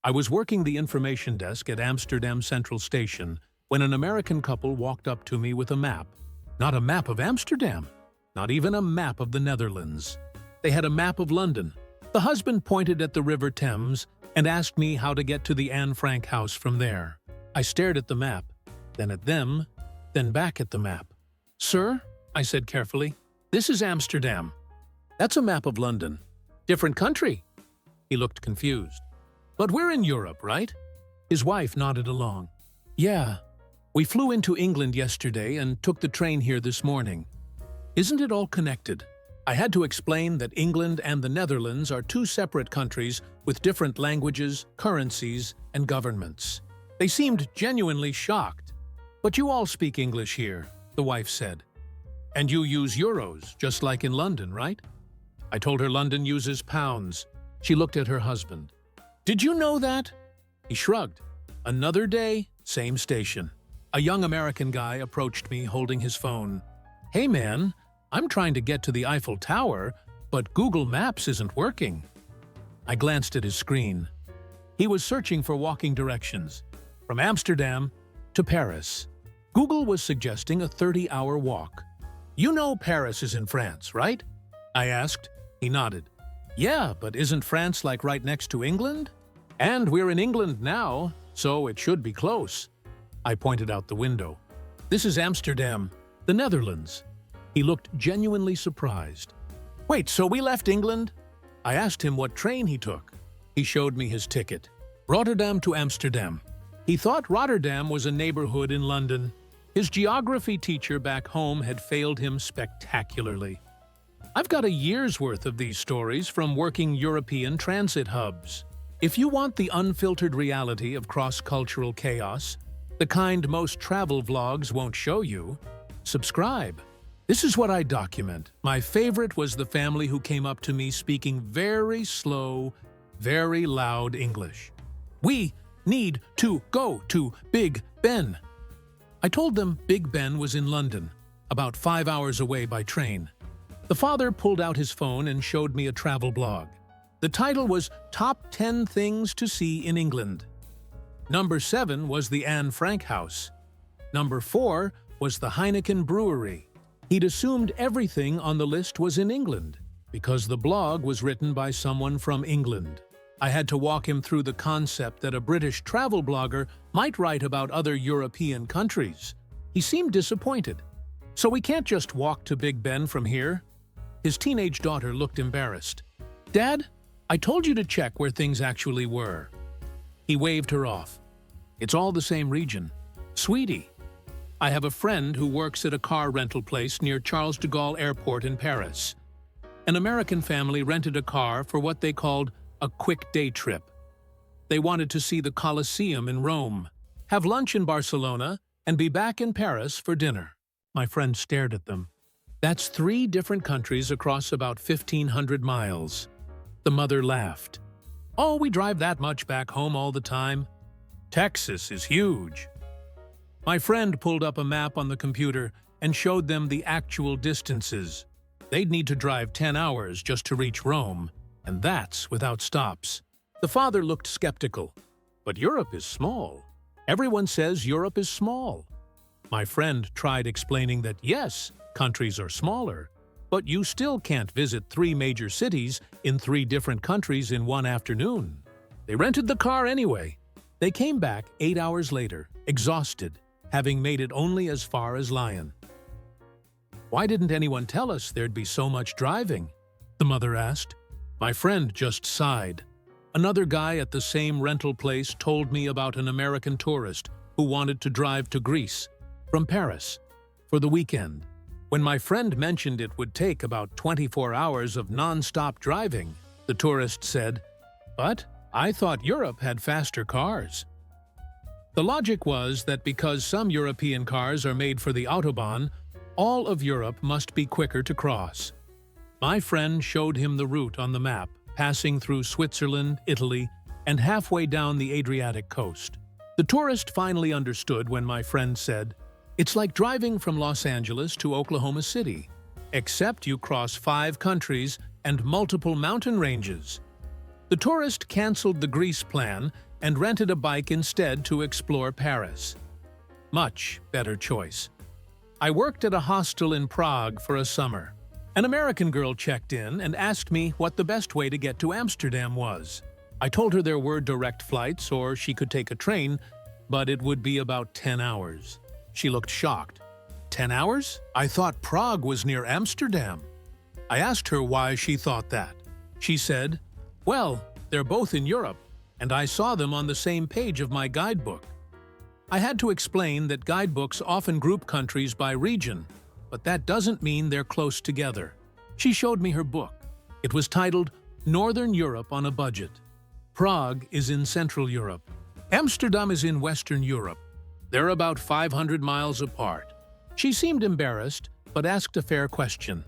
I was working the information desk at Amsterdam Central Station when an American couple walked up to me with a map. Not a map of Amsterdam, not even a map of the Netherlands. They had a map of London. The husband pointed at the River Thames and asked me how to get to the Anne Frank house from there. I stared at the map, then at them, then back at the map. "Sir," I said carefully, "this is Amsterdam. That's a map of London. Different country." He looked confused. "But we're in Europe, right?" His wife nodded along. "Yeah. We flew into England yesterday and took the train here this morning. Isn't it all connected?" I had to explain that England and the Netherlands are two separate countries with different languages, currencies, and governments. They seemed genuinely shocked. "But you all speak English here," the wife said. "And you use euros, just like in London, right?" I told her London uses pounds. She looked at her husband. "Did you know that?" He shrugged. Another day, same station. A young American guy approached me holding his phone. "Hey man, I'm trying to get to the Eiffel Tower, but Google Maps isn't working." I glanced at his screen. He was searching for walking directions, from Amsterdam to Paris. Google was suggesting a 30-hour walk. "You know Paris is in France, right?" I asked. He nodded. "Yeah, but isn't France like right next to England? And we're in England now, so it should be close." I pointed out the window. "This is Amsterdam, the Netherlands." He looked genuinely surprised. "Wait, so we left England?" I asked him what train he took. He showed me his ticket. Rotterdam to Amsterdam. He thought Rotterdam was a neighborhood in London. His geography teacher back home had failed him spectacularly. I've got a year's worth of these stories from working European transit hubs. If you want the unfiltered reality of cross-cultural chaos, the kind most travel vlogs won't show you, subscribe. This is what I document. My favorite was the family who came up to me speaking very slow, very loud English. "We need to go to Big Ben." I told them Big Ben was in London, about 5 hours away by train. The father pulled out his phone and showed me a travel blog. The title was Top 10 Things to See in England. Number 7 was the Anne Frank house. Number 4 was the Heineken Brewery. He'd assumed everything on the list was in England, because the blog was written by someone from England. I had to walk him through the concept that a British travel blogger might write about other European countries. He seemed disappointed. "So we can't just walk to Big Ben from here?" His teenage daughter looked embarrassed. "Dad, I told you to check where things actually were." He waved her off. "It's all the same region. Sweetie, I have a friend who works at a car rental place near Charles de Gaulle Airport in Paris. An American family rented a car for what they called a quick day trip. They wanted to see the Colosseum in Rome, have lunch in Barcelona, and be back in Paris for dinner." My friend stared at them. "That's 3 different countries across about 1,500 miles. The mother laughed. "Oh, we drive that much back home all the time. Texas is huge." My friend pulled up a map on the computer and showed them the actual distances. They'd need to drive 10 hours just to reach Rome, and that's without stops. The father looked skeptical. "But Europe is small. Everyone says Europe is small." My friend tried explaining that yes, countries are smaller, but you still can't visit 3 major cities in 3 different countries in one afternoon. They rented the car anyway. They came back 8 hours later, exhausted, having made it only as far as Lyon. "Why didn't anyone tell us there'd be so much driving?" the mother asked. My friend just sighed. Another guy at the same rental place told me about an American tourist who wanted to drive to Greece from Paris for the weekend. When my friend mentioned it would take about 24 hours of non-stop driving, the tourist said, "But I thought Europe had faster cars." The logic was that because some European cars are made for the Autobahn, all of Europe must be quicker to cross. My friend showed him the route on the map, passing through Switzerland, Italy, and halfway down the Adriatic coast. The tourist finally understood when my friend said, "It's like driving from Los Angeles to Oklahoma City, except you cross 5 countries and multiple mountain ranges." The tourist canceled the Greece plan and rented a bike instead to explore Paris. Much better choice. I worked at a hostel in Prague for a summer. An American girl checked in and asked me what the best way to get to Amsterdam was. I told her there were direct flights or she could take a train, but it would be about 10 hours. She looked shocked. 10 hours? I thought Prague was near Amsterdam. I asked her why she thought that. She said, "Well, they're both in Europe, and I saw them on the same page of my guidebook." I had to explain that guidebooks often group countries by region, but that doesn't mean they're close together. She showed me her book. It was titled Northern Europe on a Budget. Prague is in Central Europe. Amsterdam is in Western Europe. They're about 500 miles apart. She seemed embarrassed, but asked a fair question.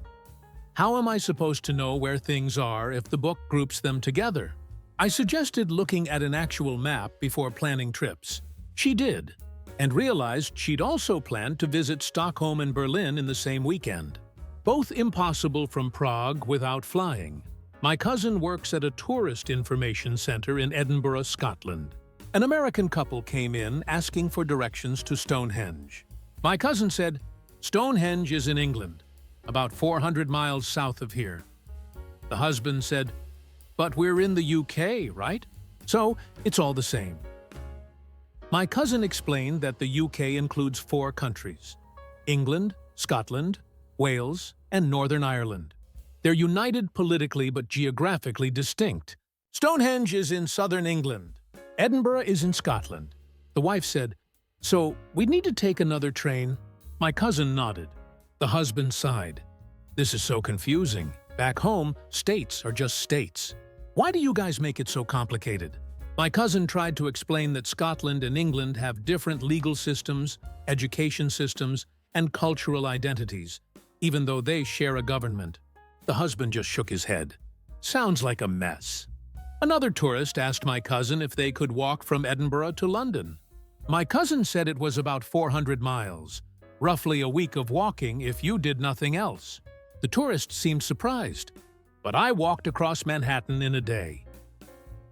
How am I supposed to know where things are if the book groups them together? I suggested looking at an actual map before planning trips. She did, and realized she'd also planned to visit Stockholm and Berlin in the same weekend. Both impossible from Prague without flying. My cousin works at a tourist information center in Edinburgh, Scotland. An American couple came in asking for directions to Stonehenge. My cousin said, "Stonehenge is in England, about 400 miles south of here." The husband said, "But we're in the UK, right? So it's all the same." My cousin explained that the UK includes 4 countries: England, Scotland, Wales, and Northern Ireland. They're united politically but geographically distinct. Stonehenge is in southern England. Edinburgh is in Scotland. The wife said, "So we'd need to take another train?" My cousin nodded. The husband sighed. "This is so confusing. Back home, states are just states. Why do you guys make it so complicated?" My cousin tried to explain that Scotland and England have different legal systems, education systems, and cultural identities, even though they share a government. The husband just shook his head. "Sounds like a mess." Another tourist asked my cousin if they could walk from Edinburgh to London. My cousin said it was about 400 miles, roughly a week of walking if you did nothing else. The tourist seemed surprised, but I walked across Manhattan in a day.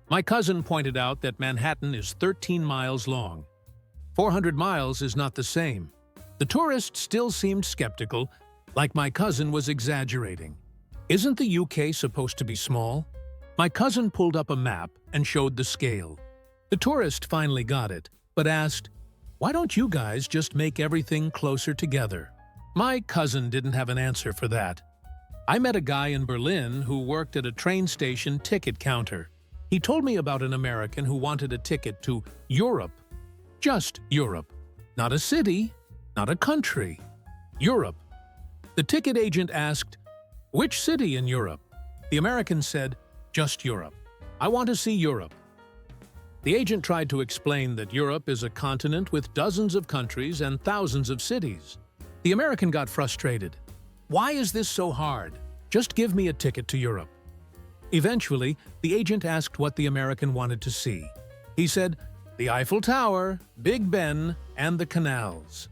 My cousin pointed out that Manhattan is 13 miles long. 400 miles is not the same. The tourist still seemed skeptical, like my cousin was exaggerating. Isn't the UK supposed to be small? My cousin pulled up a map and showed the scale. The tourist finally got it, but asked, "Why don't you guys just make everything closer together?" My cousin didn't have an answer for that. I met a guy in Berlin who worked at a train station ticket counter. He told me about an American who wanted a ticket to Europe. Just Europe. Not a city, not a country. Europe. The ticket agent asked, "Which city in Europe?" The American said, "Just Europe. I want to see Europe." The agent tried to explain that Europe is a continent with dozens of countries and thousands of cities. The American got frustrated. "Why is this so hard? Just give me a ticket to Europe." Eventually, the agent asked what the American wanted to see. He said, "The Eiffel Tower, Big Ben, and the canals."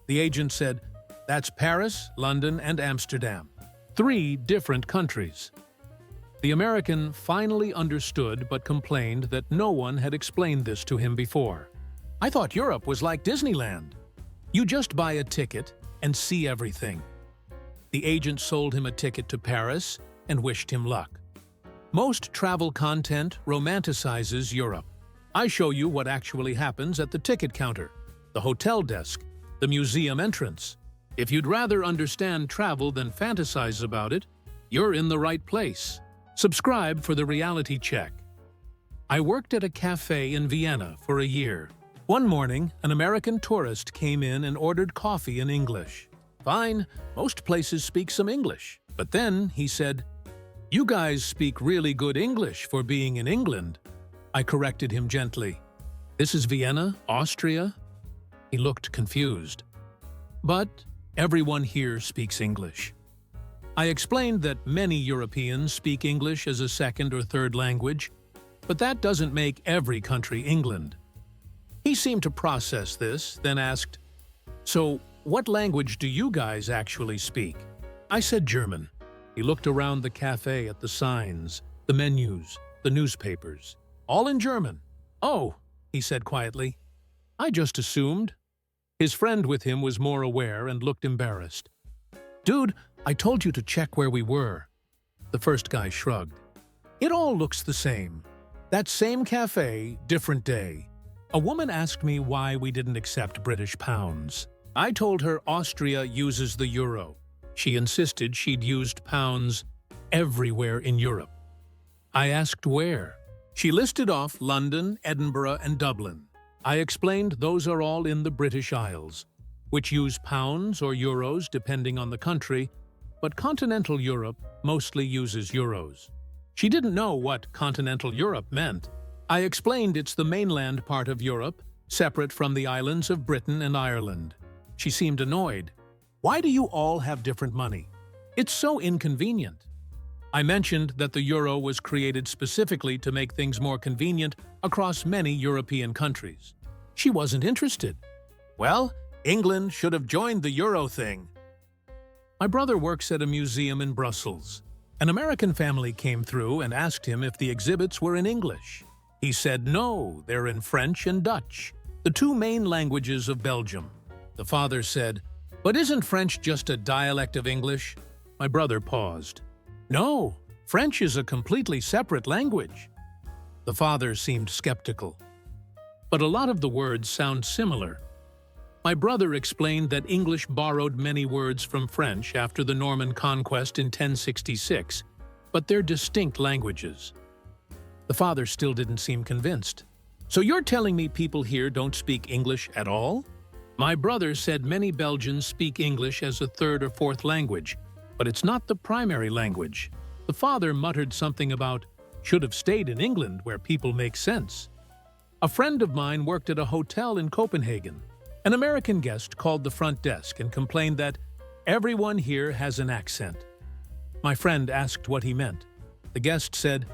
The agent said, "That's Paris, London, and Amsterdam. 3 different countries." The American finally understood but complained that no one had explained this to him before. "I thought Europe was like Disneyland. You just buy a ticket and see everything." The agent sold him a ticket to Paris and wished him luck. Most travel content romanticizes Europe. I show you what actually happens at the ticket counter, the hotel desk, the museum entrance. If you'd rather understand travel than fantasize about it, you're in the right place. Subscribe for the reality check. I worked at a cafe in Vienna for a year. One morning, an American tourist came in and ordered coffee in English. Fine, most places speak some English. But then he said, "You guys speak really good English for being in England." I corrected him gently. "This is Vienna, Austria?" He looked confused. "But everyone here speaks English." I explained that many Europeans speak English as a second or third language, but that doesn't make every country England. He seemed to process this, then asked, "So, what language do you guys actually speak?" I said German. He looked around the cafe at the signs, the menus, the newspapers, all in German. "Oh," he said quietly, "I just assumed." His friend with him was more aware and looked embarrassed. "Dude, I told you to check where we were." The first guy shrugged. "It all looks the same. That same cafe, different day." A woman asked me why we didn't accept British pounds. I told her Austria uses the euro. She insisted she'd used pounds everywhere in Europe. I asked where. She listed off London, Edinburgh, and Dublin. I explained those are all in the British Isles, which use pounds or euros depending on the country, but continental Europe mostly uses euros. She didn't know what continental Europe meant. I explained it's the mainland part of Europe, separate from the islands of Britain and Ireland. She seemed annoyed. "Why do you all have different money? It's so inconvenient." I mentioned that the euro was created specifically to make things more convenient across many European countries. She wasn't interested. "Well, England should have joined the euro thing." My brother works at a museum in Brussels. An American family came through and asked him if the exhibits were in English. He said no, they're in French and Dutch, the two main languages of Belgium. The father said, "But isn't French just a dialect of English?" My brother paused. "No, French is a completely separate language." The father seemed skeptical. "But a lot of the words sound similar." My brother explained that English borrowed many words from French after the Norman conquest in 1066, but they're distinct languages. The father still didn't seem convinced. "So you're telling me people here don't speak English at all?" My brother said many Belgians speak English as a third or fourth language, but it's not the primary language. The father muttered something about, "Should have stayed in England where people make sense." A friend of mine worked at a hotel in Copenhagen. An American guest called the front desk and complained that everyone here has an accent. My friend asked what he meant. The guest said,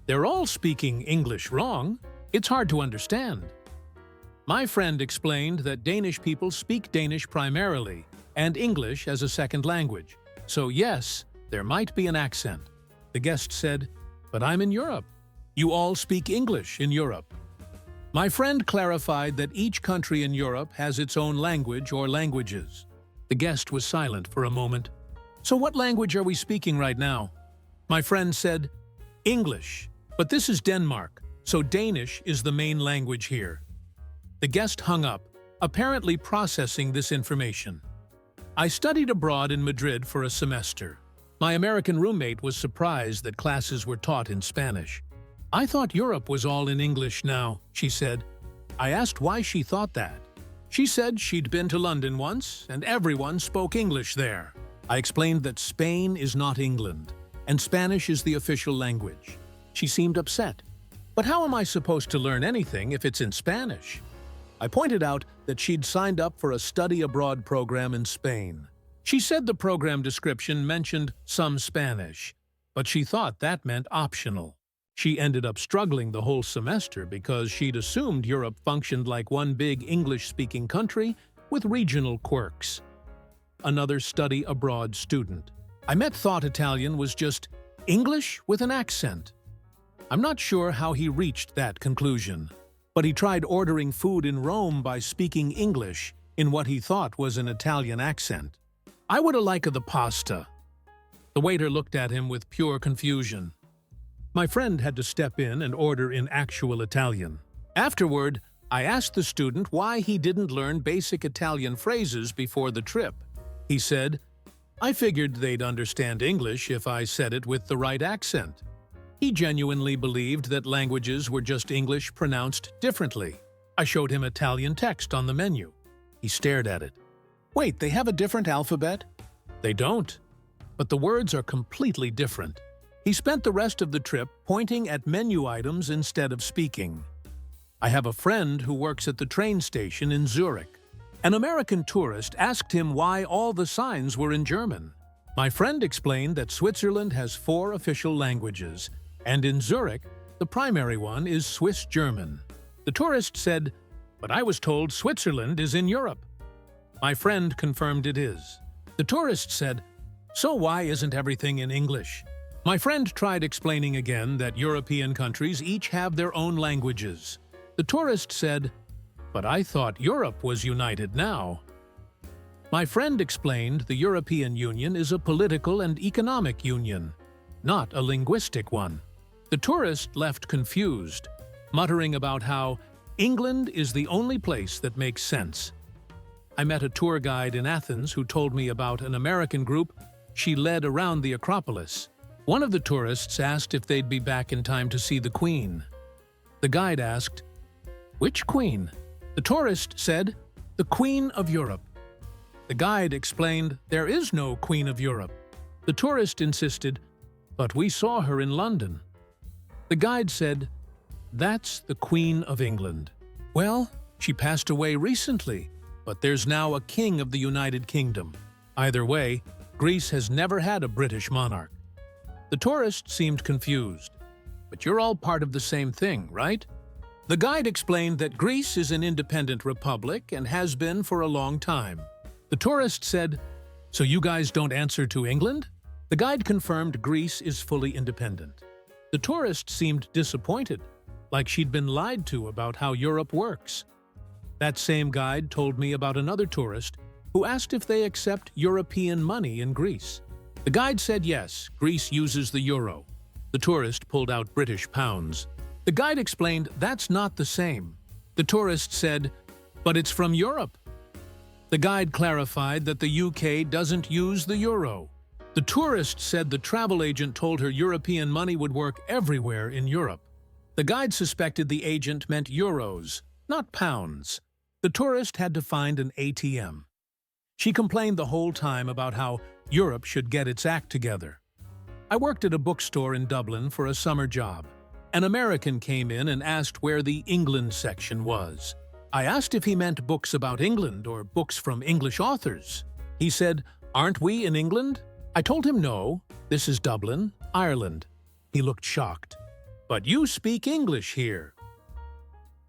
"They're all speaking English wrong. It's hard to understand." My friend explained that Danish people speak Danish primarily and English as a second language. So yes, there might be an accent. The guest said, "But I'm in Europe. You all speak English in Europe." My friend clarified that each country in Europe has its own language or languages. The guest was silent for a moment. "So what language are we speaking right now?" My friend said, "English, but this is Denmark, so Danish is the main language here." The guest hung up, apparently processing this information. I studied abroad in Madrid for a semester. My American roommate was surprised that classes were taught in Spanish. "I thought Europe was all in English now," she said. I asked why she thought that. She said she'd been to London once, and everyone spoke English there. I explained that Spain is not England, and Spanish is the official language. She seemed upset. "But how am I supposed to learn anything if it's in Spanish?" I pointed out that she'd signed up for a study abroad program in Spain. She said the program description mentioned some Spanish, but she thought that meant optional. She ended up struggling the whole semester because she'd assumed Europe functioned like one big English-speaking country with regional quirks. Another study abroad student. I thought Italian was just English with an accent. I'm not sure how he reached that conclusion, but he tried ordering food in Rome by speaking English in what he thought was an Italian accent. "I woulda liked the pasta." The waiter looked at him with pure confusion. My friend had to step in and order in actual Italian. Afterward, I asked the student why he didn't learn basic Italian phrases before the trip. He said, "I figured they'd understand English if I said it with the right accent." He genuinely believed that languages were just English pronounced differently. I showed him Italian text on the menu. He stared at it. "Wait, they have a different alphabet?" "They don't, but the words are completely different." He spent the rest of the trip pointing at menu items instead of speaking. I have a friend who works at the train station in Zurich. An American tourist asked him why all the signs were in German. My friend explained that Switzerland has 4 official languages, and in Zurich, the primary one is Swiss German. The tourist said, "But I was told Switzerland is in Europe." My friend confirmed it is. The tourist said, "So why isn't everything in English?" My friend tried explaining again that European countries each have their own languages. The tourist said, "But I thought Europe was united now." My friend explained the European Union is a political and economic union, not a linguistic one. The tourist left confused, muttering about how England is the only place that makes sense. I met a tour guide in Athens who told me about an American group she led around the Acropolis. One of the tourists asked if they'd be back in time to see the Queen. The guide asked, "Which Queen?" The tourist said, "The Queen of Europe." The guide explained, "There is no Queen of Europe." The tourist insisted, "But we saw her in London." The guide said, "That's the Queen of England. Well, she passed away recently, but there's now a king of the United Kingdom. Either way, Greece has never had a British monarch." The tourist seemed confused. "But you're all part of the same thing, right?" The guide explained that Greece is an independent republic and has been for a long time. The tourist said, "So you guys don't answer to England?" The guide confirmed Greece is fully independent. The tourist seemed disappointed, like she'd been lied to about how Europe works. That same guide told me about another tourist who asked if they accept European money in Greece. The guide said yes, Greece uses the euro. The tourist pulled out British pounds. The guide explained that's not the same. The tourist said, "But it's from Europe." The guide clarified that the UK doesn't use the euro. The tourist said the travel agent told her European money would work everywhere in Europe. The guide suspected the agent meant euros, not pounds. The tourist had to find an ATM. She complained the whole time about how Europe should get its act together. I worked at a bookstore in Dublin for a summer job. An American came in and asked where the England section was. I asked if he meant books about England or books from English authors. He said, "Aren't we in England?" I told him no, this is Dublin, Ireland. He looked shocked. "But you speak English here."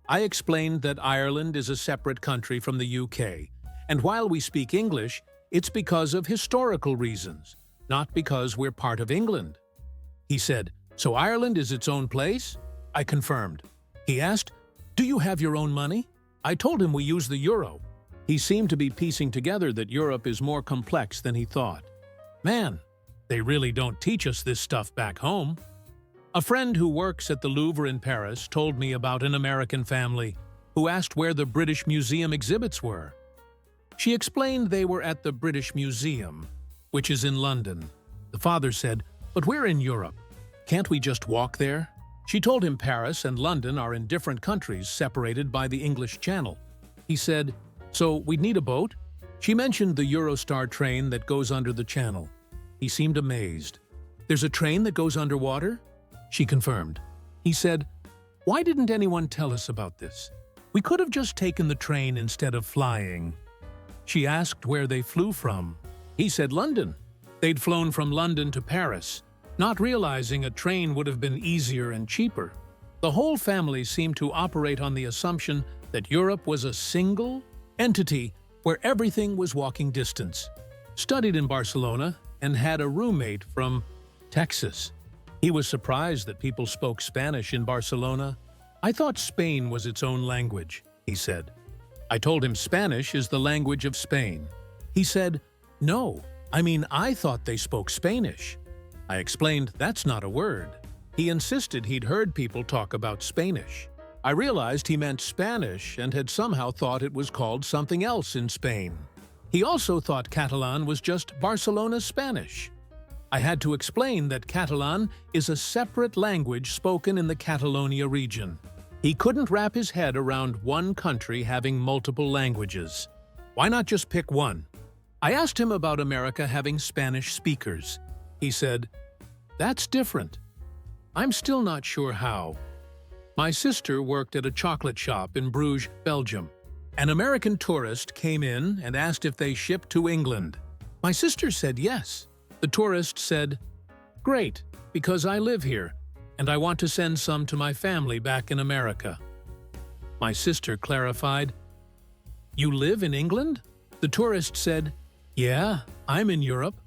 I explained that Ireland is a separate country from the UK, and while we speak English, it's because of historical reasons, not because we're part of England. He said, "So Ireland is its own place?" I confirmed. He asked, "Do you have your own money?" I told him we use the euro. He seemed to be piecing together that Europe is more complex than he thought. Man, they really don't teach us this stuff back home. A friend who works at the Louvre in Paris told me about an American family who asked where the British Museum exhibits were. She explained they were at the British Museum, which is in London. The father said, "But we're in Europe. Can't we just walk there?" She told him Paris and London are in different countries separated by the English Channel. He said, "So we'd need a boat?" She mentioned the Eurostar train that goes under the channel. He seemed amazed. "There's a train that goes underwater?" She confirmed. He said, "Why didn't anyone tell us about this? We could have just taken the train instead of flying." She asked where they flew from. He said London. They'd flown from London to Paris, not realizing a train would have been easier and cheaper. The whole family seemed to operate on the assumption that Europe was a single entity where everything was walking distance. Studied in Barcelona and had a roommate from Texas. He was surprised that people spoke Spanish in Barcelona. "I thought Spain was its own language," he said. I told him Spanish is the language of Spain. He said, "No, I thought they spoke Spanish." I explained that's not a word. He insisted he'd heard people talk about Spanish. I realized he meant Spanish and had somehow thought it was called something else in Spain. He also thought Catalan was just Barcelona Spanish. I had to explain that Catalan is a separate language spoken in the Catalonia region. He couldn't wrap his head around one country having multiple languages. Why not just pick one? I asked him about America having Spanish speakers. He said, "That's different. I'm still not sure how." My sister worked at a chocolate shop in Bruges, Belgium. An American tourist came in and asked if they shipped to England. My sister said yes. The tourist said, "Great, because I live here, and I want to send some to my family back in America." My sister clarified, "You live in England?" The tourist said, "Yeah, I'm in Europe."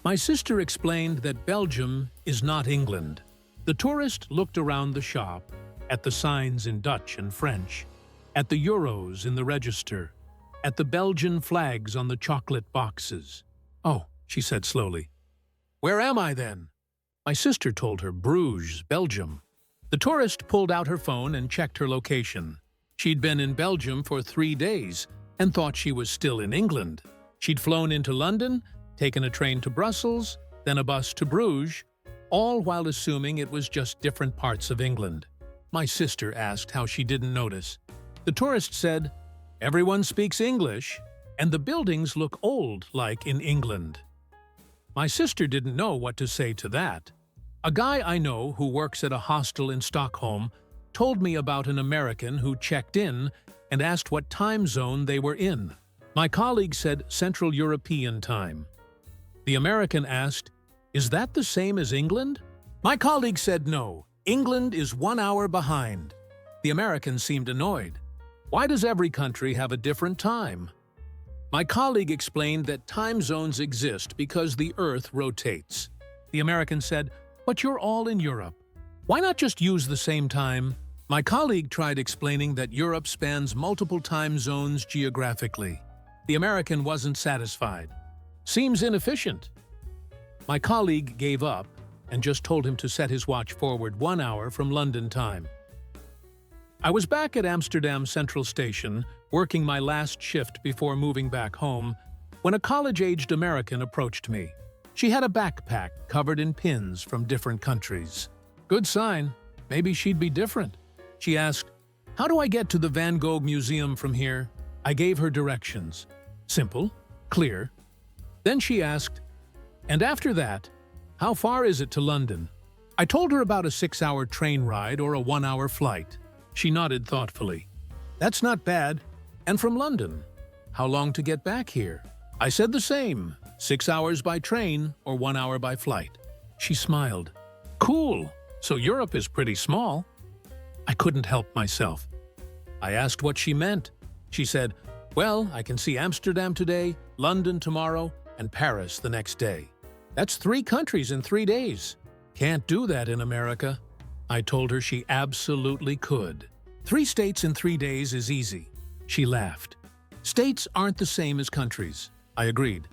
My sister explained that Belgium is not England. The tourist looked around the shop, at the signs in Dutch and French, at the euros in the register, at the Belgian flags on the chocolate boxes. "Oh," she said slowly. "Where am I then?" My sister told her Bruges, Belgium. The tourist pulled out her phone and checked her location. She'd been in Belgium for 3 days and thought she was still in England. She'd flown into London, taken a train to Brussels, then a bus to Bruges, all while assuming it was just different parts of England. My sister asked how she didn't notice. The tourist said, "Everyone speaks English, and the buildings look old like in England." My sister didn't know what to say to that. A guy I know who works at a hostel in Stockholm told me about an American who checked in and asked what time zone they were in. My colleague said Central European Time. The American asked, "Is that the same as England?" My colleague said no, England is 1 hour behind. The American seemed annoyed. Why does every country have a different time? My colleague explained that time zones exist because the Earth rotates. The American said, "But you're all in Europe. Why not just use the same time?" My colleague tried explaining that Europe spans multiple time zones geographically. The American wasn't satisfied. "Seems inefficient." My colleague gave up and just told him to set his watch forward 1 hour from London time. I was back at Amsterdam Central Station, working my last shift before moving back home, when a college-aged American approached me. She had a backpack covered in pins from different countries. Good sign. Maybe she'd be different. She asked, "How do I get to the Van Gogh Museum from here?" I gave her directions. Simple, clear. Then she asked, "And after that, how far is it to London?" I told her about a 6-hour train ride or a 1-hour flight. She nodded thoughtfully. "That's not bad. And from London, how long to get back here?" I said the same, 6 hours by train or 1 hour by flight. She smiled. "Cool. So Europe is pretty small." I couldn't help myself. I asked what she meant. She said, "Well, I can see Amsterdam today, London tomorrow, and Paris the next day. That's 3 countries in 3 days. Can't do that in America." I told her she absolutely could. 3 states in 3 days is easy. She laughed. States aren't the same as countries. I agreed.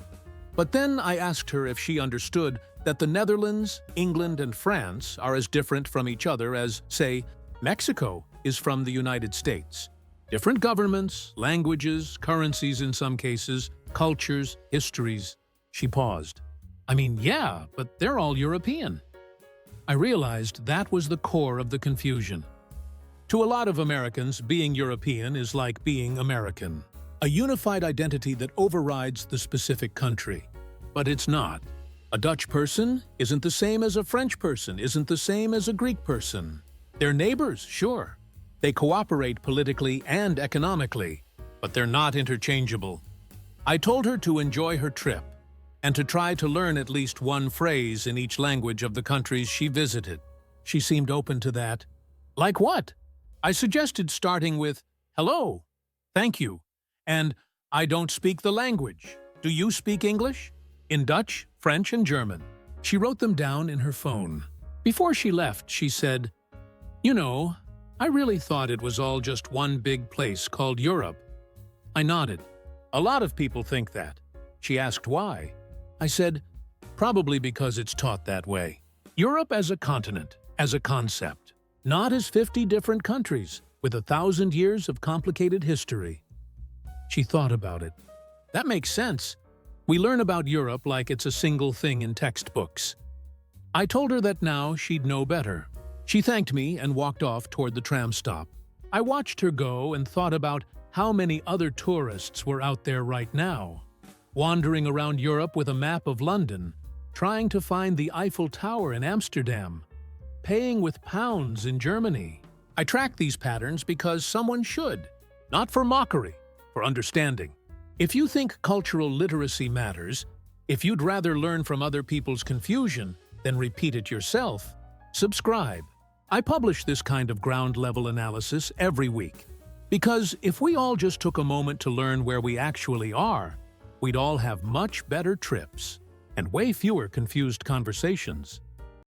But then I asked her if she understood that the Netherlands, England, and France are as different from each other as, say, Mexico is from the United States. Different governments, languages, currencies in some cases, cultures, histories. She paused. "I mean, yeah, but they're all European." I realized that was the core of the confusion. To a lot of Americans, being European is like being American. A unified identity that overrides the specific country. But it's not. A Dutch person isn't the same as a French person, isn't the same as a Greek person. They're neighbors, sure. They cooperate politically and economically, but they're not interchangeable. I told her to enjoy her trip and to try to learn at least one phrase in each language of the countries she visited. She seemed open to that. Like what? I suggested starting with, "Hello, thank you," and "I don't speak the language. Do you speak English?" In Dutch, French, and German. She wrote them down in her phone. Before she left, she said, "You know, I really thought it was all just one big place called Europe." I nodded. "A lot of people think that." She asked why. I said, "Probably because it's taught that way. Europe as a continent, as a concept, not as 50 different countries with 1,000 years of complicated history." She thought about it. That makes sense. We learn about Europe like it's a single thing in textbooks. I told her that now she'd know better. She thanked me and walked off toward the tram stop. I watched her go and thought about how many other tourists were out there right now, wandering around Europe with a map of London, trying to find the Eiffel Tower in Amsterdam, paying with pounds in Germany. I track these patterns because someone should, not for mockery, for understanding. If you think cultural literacy matters, if you'd rather learn from other people's confusion than repeat it yourself, subscribe. I publish this kind of ground-level analysis every week. Because if we all just took a moment to learn where we actually are, we'd all have much better trips and way fewer confused conversations.